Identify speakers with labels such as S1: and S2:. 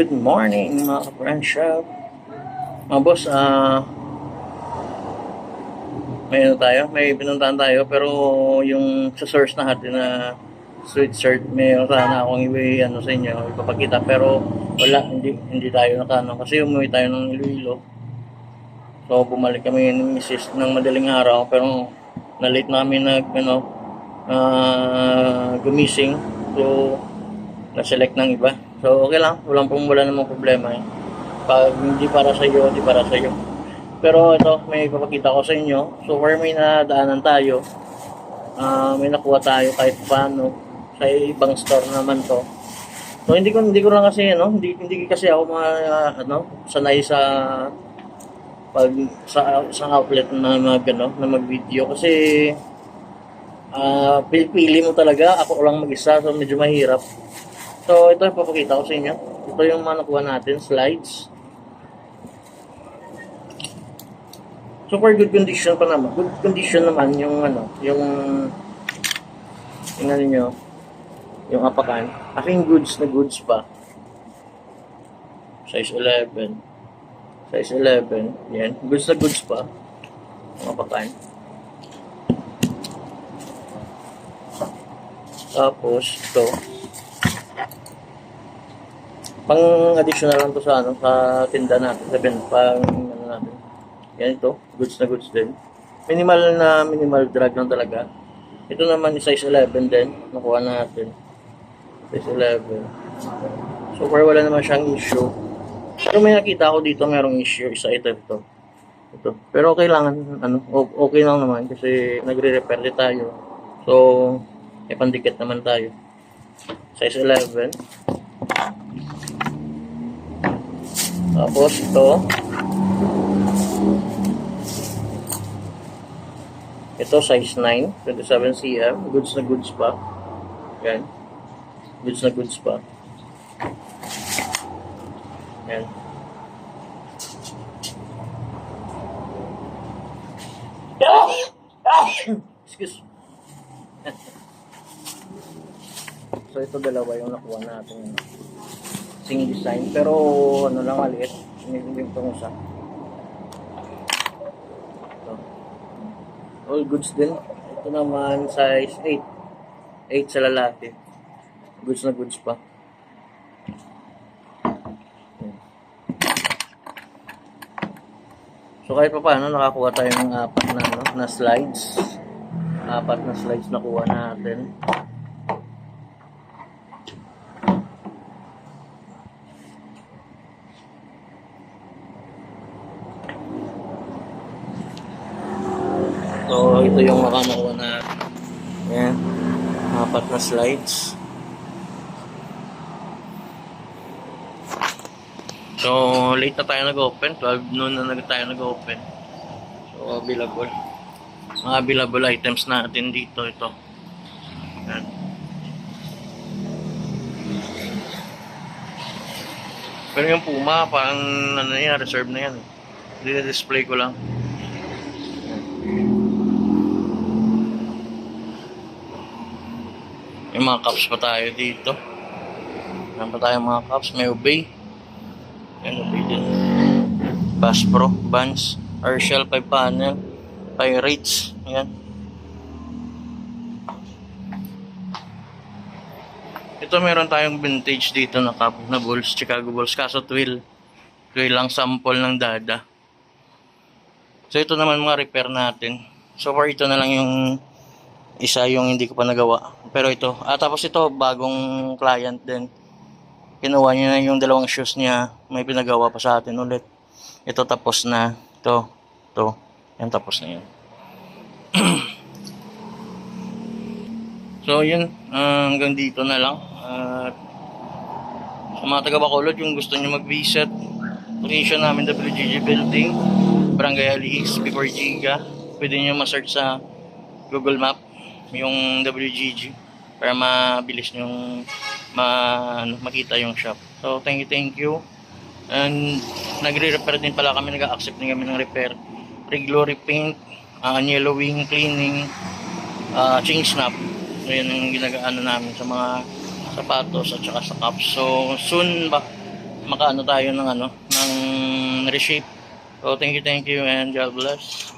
S1: Good morning mga ka-friendship. Mga boss, may ano tayo, may pinuntahan tayo pero yung sa source na natin na sweet shirt, may sana akong ano sa inyo, ipapakita pero wala, hindi tayo nakano kasi umuwi tayo ng Iloilo. So bumalik kami ng misis ng madaling araw pero na-late namin gumising. So na-select ng iba. So okay lang, wala namang problema eh. Pag hindi para sa iyo, hindi para sa iyo. Pero ito, may ipapakita ko sa inyo. So where may nadaanan tayo, may nakuha tayo kahit paano sa ibang store naman to. So hindi ko lang kasi hindi kasi ako sanay sa pag sa outlet na na mag-video kasi pili mo talaga, ako lang mag-isa, so medyo mahirap. So ito ipapakita ko sa inyo. Ito yung mga nakuha natin, slides. Super good condition pa naman. Good condition naman yung tingnan niyo yung apakan. Aking goods na goods pa. Size 11. Size 11. Yan. Goods na goods pa. Yung apakan. Tapos ito. Pang additional lang to sa sa tinda natin, pang natin. Yan ito, goods na goods din. Minimal drag lang talaga. Ito naman is size 11 din, nakuha natin. Size 11. So far wala naman siyang issue. Pero may nakita ako dito merong issue, isa ito. Ito. Pero kailangan okay lang naman kasi nagre-repair din tayo. So may pandikit naman tayo. Size 11. Tapos ito size 9, 27 cm, goods na goods pa. Yan. Goods na goods pa. Yan. Excuse. So ito dalawa yung nakuha natin. Sing design pero lang maliit, hindi itong isa. Ito. All goods din. Ito naman size 8 sa lalaki, goods na goods pa. So kahit pa paano nakakuha tayo ng apat na slides, nakuha natin. So ito yung makanakuha na yan, apat na slides. So late na tayo nag-open, 12 noon na tayo nag-open. So mga available items natin dito, ito yan. Pero yung Puma parang reserve na yan, display ko lang. May mga cups pa tayo dito. Meron pa tayo mga cups. May Obey. Yan, Obey din. Bass Pro, Vans, Herschel 5 panel, Pirates. Ayan. Ito meron tayong vintage dito na cup na Bulls, Chicago Bulls. Kaso twill lang sample ng Dada. So ito naman mga repair natin. So far ito na lang yung isa yung hindi ko pa nagawa. Pero ito, tapos ito bagong client din. Kinuha niya na yung dalawang shoes niya, may pinagawa pa sa atin ulit. Ito tapos na. Ito. Yan tapos na yun. So yun, hanggang dito na lang. Sa mga taga Bacolod, yung gusto niyo mag-visit, location namin WGG Building, Barangay Alice, before Giga. Pwede niyo ma-search sa Google Map yung WGG para mabilis yung makita yung shop. So thank you. And nagre-repair din pala kami, nag-accept din kami ng repair. Glory paint, yellowing, cleaning, chain snap. So yun yung ginagaano namin sa mga sapatos at saka sa cups. So soon makaano tayo ng ano, ng reshape. So thank you and God bless.